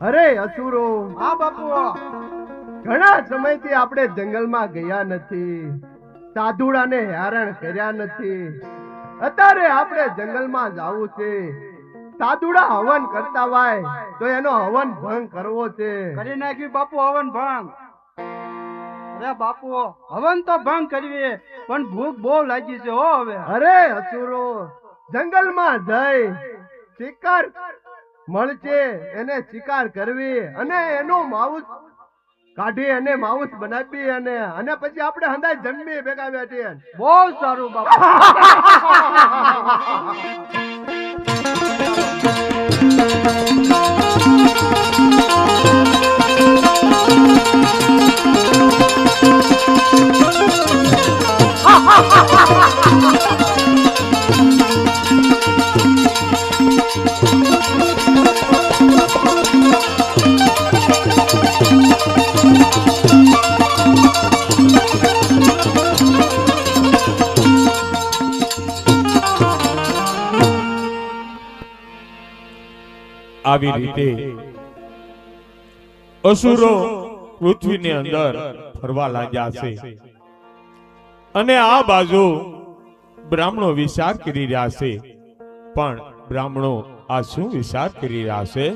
અરે અસુરો, હા બાપુ, ઘણા સમયથી આપણે જંગલમાં ગયા નથી, સાધુડાને હેરાન કર્યા નથી. અત્યારે આપણે જંગલમાં જાવું છે. સાધુડા હવન કરતા હોય તો એનો હવન ભંગ કરવો છે. કરી નાખ્યું બાપુ હવન ભંગ. અરે બાપુ, હવન તો ભંગ કરવી, પણ ભૂખ બહુ લાગી છે હો હવે. અરે અસુરો, જંગલમાં જઈ શિકાર મળશે એને શિકાર કરવી અને એનો માઉસ કાઢી અને માઉસ બનાવી અને પછી આપણે હંધાય જન્મી ભેગા બેઠી. બહુ સારું બાપુ. આવી રીતે અસુરો પૃથ્વીની અંદર ફરવા લાગ્યા છે અને આ બાજુ બ્રાહ્મણો વિચાર કરી રહ્યા છે. પણ બ્રાહ્મણો આ શું વિચાર કરી રહ્યા છે?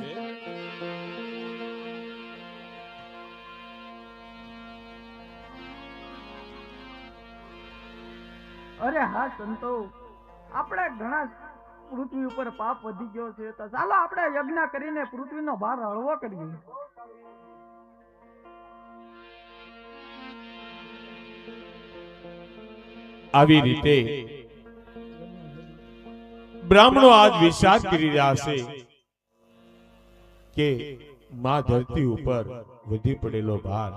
અરે હા સંતો, આપણે ઘણા પૃથ્વી ઉપર પાપ વધી ગયો છે, તો ચાલો આપણે યજ્ઞ કરીને પૃથ્વીનો ભાર હળવો કરીએ. આવી રીતે બ્રાહ્મણો આજ વિચાર કરી રહ્યા છે કે માં ધરતી ઉપર વધી પડેલો ભાર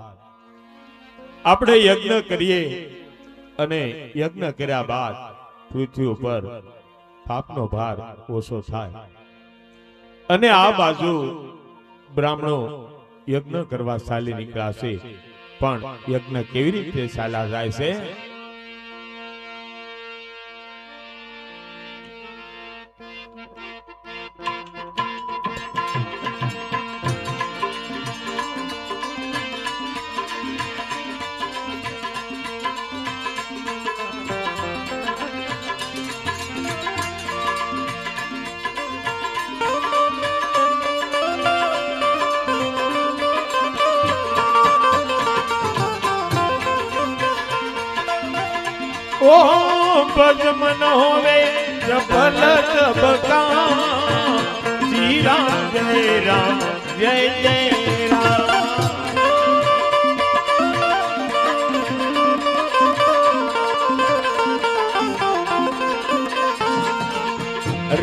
આપણે યજ્ઞ કરીએ અને યજ્ઞ કર્યા બાદ પૃથ્વી ઉપર પાપનો ભાર ઓછો થાય. અને આ બાજુ બ્રાહ્મણો યજ્ઞ કરવા ચાલી નીકળ્યા છે. પણ યજ્ઞ કેવી રીતે ચાલ્યા જાય છે? ओम भजमन होवे प्रबल तबका श्री राम जय जय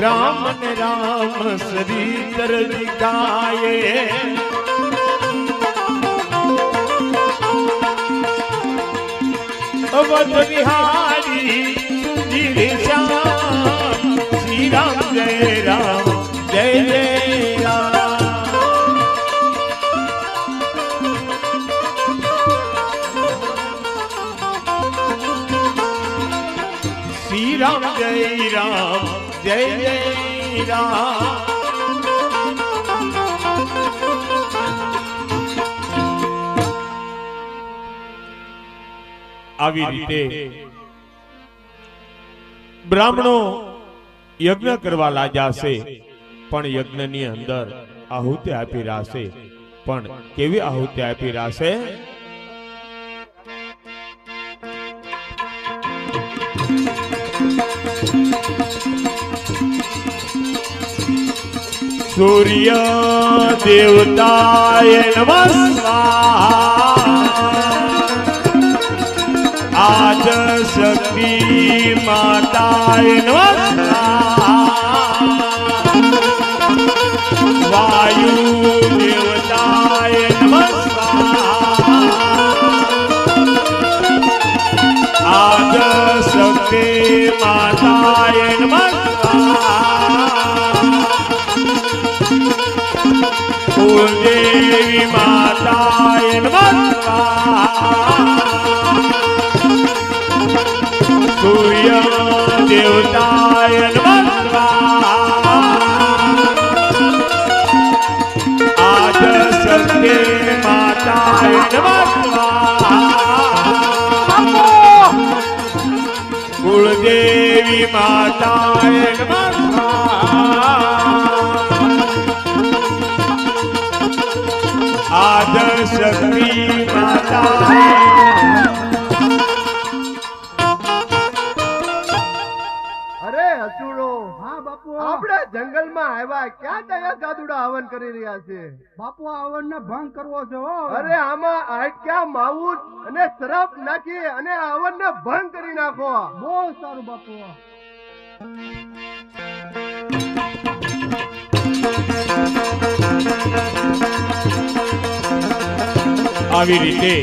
राम ने राम श्री तर दिखाए अवध बिहारी सुधीर श्याम श्री राम जय राम जय जय राम श्री राम जय राम આવી રીતે બ્રાહ્મણો યજ્ઞ કરવા લાગ્યા છે. પણ યજ્ઞની અંદર આહુતિ આપી રહ્યા છે. પણ કેવી આહુતિ આપી રહ્યા છે? સૂર્ય દેવતાય નમસ્કાર આજ શક્તિ માતાએ નમસ્કાર, વાયુ દેવતાએ નમસ્કાર, આજ શક્તિ માતાએ નમસ્કાર, કુળદેવી માતાએ નમસ્કાર, સૂર્ય દેવતાય નમસ્કાર, આદ શક્તિ માતાય નમસ્કાર, કુળદેવી માતાય નમસ્કાર, આદ શક્તિ માતાય. હા બાપુ, આપણે જંગલમાં આવ્યા ક્યાં તયા સાધુડા હવન કરી રહ્યા છે? બાપુ આ હવનને ભંગ કરવો છે હો. અરે આમાં આટક્યા માવું અને શરાબ નાખી અને આ હવનને ભંગ કરી નાખો. બહુ સારું બાપુ. આવી રીતે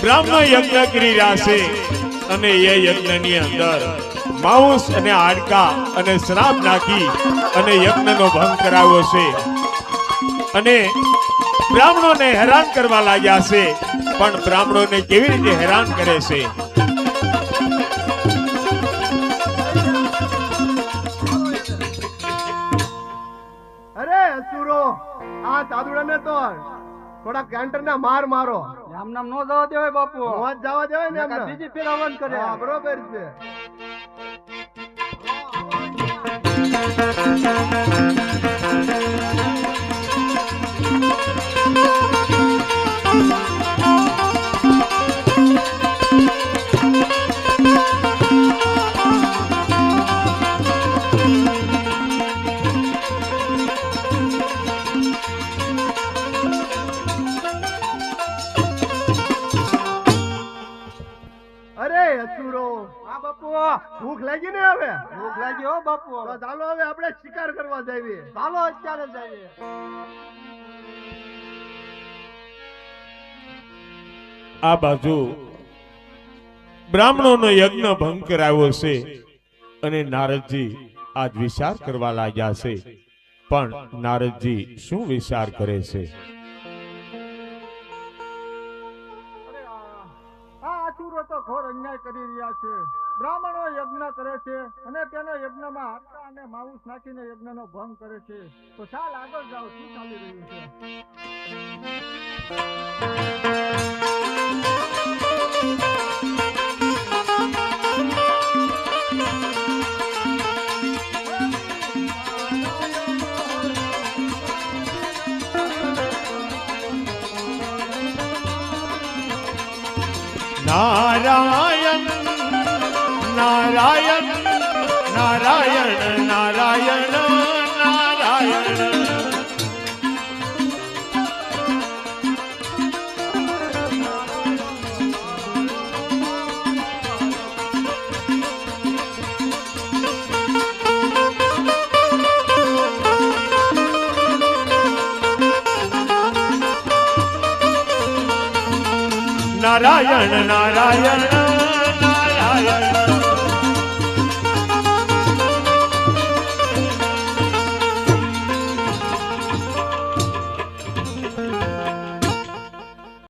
બ્રાહ્મણ યજ્ઞ કરી રહ્યા છે અને એ યજ્ઞની અંદર માંસ અને હાડકા અને શ્રાપ નાખી અને યજ્ઞનો ભંગ કરાવ્યો છે અને બ્રાહ્મણોને હેરાન કરવા લાગ્યા છે. પણ બ્રાહ્મણોને કેવી રીતે હેરાન કરે છે? અરે અસુરો, આ સાધુડાને તો થોડા કેન્ટરના માર મારો. આમ નામ નો જવા દેવાય બાપુ. મોજ જવા દેવાય ને એમને. બીજી ફેર હવન કરે. હા, બરોબર છે. અરે અસુરો, હા બાપુ, ભૂખ લાગી ને હવે? ભૂખ લાગી હો બાપુ. તો ચાલો હવે આપણે શિકાર કરવા જઈએ. ચાલો અત્યારે જઈએ. આ બાજુ બ્રાહ્મણોનો યજ્ઞ ભંગ કરાવ્યો છે અને નારદજી આજ વિચાર કરવા લાગ્યા છે. પણ નારદજી શું વિચાર કરે છે? આસુરો તો ઘોર અન્યાય કરી રહ્યા છે. બ્રાહ્મણો યજ્ઞ કરે છે અને તેના યજ્ઞમાં હાડકા અને માંસ નાખીને યજ્ઞનો ભંગ કરે છે. તો ચાલ આગળ જાઓ, શું ચાલી રહ્યું છે? નારાયણ નારાયણ નારાયણ નારાયણ નારાયણ. નારાયણ નારાયણ